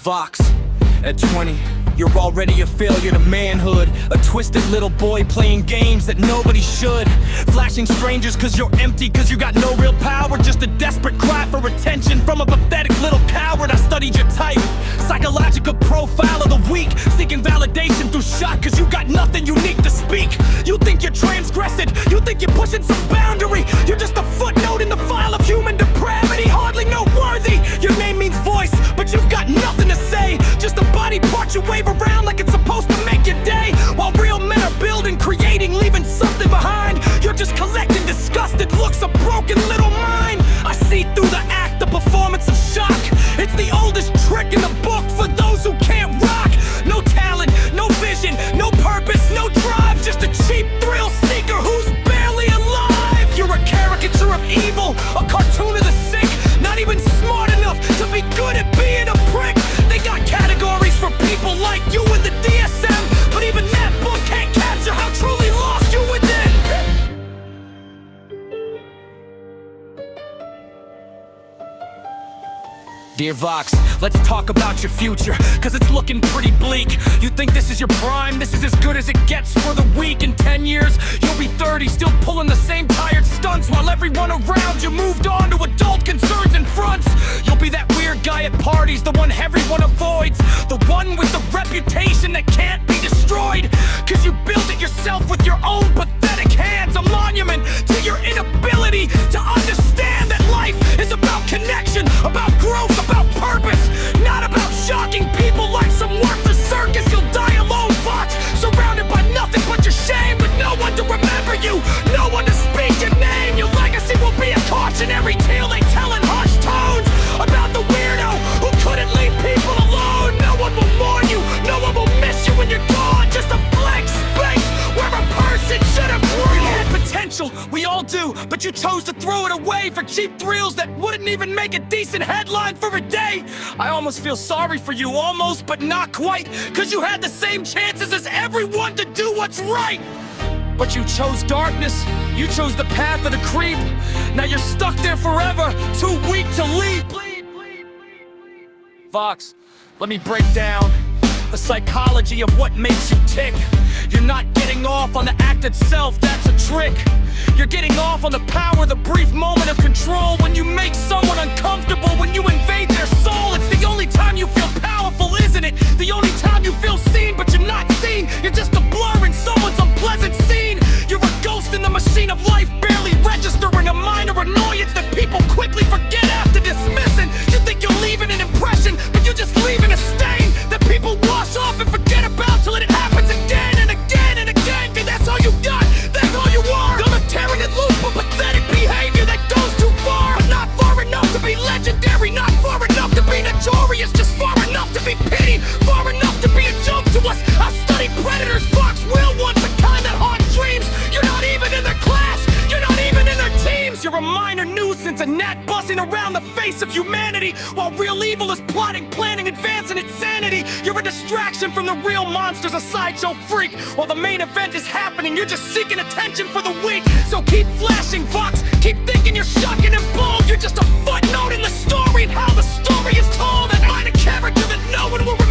Vox. At 20, you're already a failure to manhood. A twisted little boy playing games that nobody should. Flashing strangers cause you're empty, cause you got no real power. Just a desperate cry for attention from a pathetic little coward. I studied your type, psychological profile of the weak. Seeking validation through shock cause you got nothing unique to speak. You think you're transgressing, you think you're pushing some boundary. You're just a footnote in the file of human depravity. Hardly noteworthy, your name means voice, but you've got nothing to say. Just a body part you wave around like it's supposed to make your day. While real men are building, creating, leaving something behind. You're just collecting disgusted looks of broken little mind. I see through the act, the performance of shock. It's the oldest trick in the book for those who can't rock. No talent, no vision, no purpose, no drive. Just a cheap thrill seeker who's barely alive. You're a caricature of evil, a cartoon of the sick. Not even smart enough to be good at being a prick. They got categories for people like you in the DSM, but even that book can't capture how truly lost you're within. Dear Vox, let's talk about your future, cause it's looking pretty bleak. You think this is your prime, this is as good as it gets for the weak. In 10 years, you'll be 30, still pulling the same tired stunts, while everyone around you moved on to adult concerns and fronts. You'll be that weird guy at parties, the one everyone avoids, the one with the reputation that can't be destroyed, cause you built it yourself with your own pathetic hands. A monument to your inability to understand that life is about connection, about growth, about purpose, not about shocking people like some worthless circus. You'll die alone, Vox, surrounded by nothing but your shame, with no one to remember you, no one to speak your name. Your legacy will be a cautionary tale they tell in hushed tones about the weirdo who couldn't leave people alone. No one will mourn you, no one will miss you when you're gone. Just a blank space where a person should have grown. You had potential, we all do, but you chose to throw it away for cheap thrills that wouldn't even make a decent headline for a day. I almost feel sorry for you, almost, but not quite, cause you had the same chances as everyone to do what's right. But you chose darkness, you chose the path of the creep. Now you're stuck there forever, too weak to leap. Vox, let me break down the psychology of what makes you tick. You're not getting off on the act itself, that's a trick. You're getting off on the power, the brief moment of control. When you make someone uncomfortable, when you invade their soul. It's the only time you feel powerful, isn't it? The only time you feel seen, but you're not seen. You're just a blur in someone's unpleasant scene. You're a ghost in the machine of life, barely registering a minor annoyance that people quickly forget after dismissing. You think you're leaving an impression, but you're just leaving a stain that people wash off and forget about till it happens again and again and again. Cause that's all you got, that's all you are. I'm a tearing and loop of pathetic behavior that goes too far, but not far enough to be legendary, not far enough to be notorious, just far enough to be pitied, far enough to be a joke to us. I studied predators, Fox will ones, the kind that haunt dreams. You're not even in their class, you're not even in their teams. You're a minor nuisance, a gnat buzzing around the face of humanity, while real evil is plotting, planning, advancing insanity. You're a distraction from the real monsters, a sideshow freak. While the main event is happening, you're just seeking attention for the weak. So keep flashing, Vox, keep thinking you're shocking and bold. You're just a footnote in the story, and how the story is told. That minor character that no one will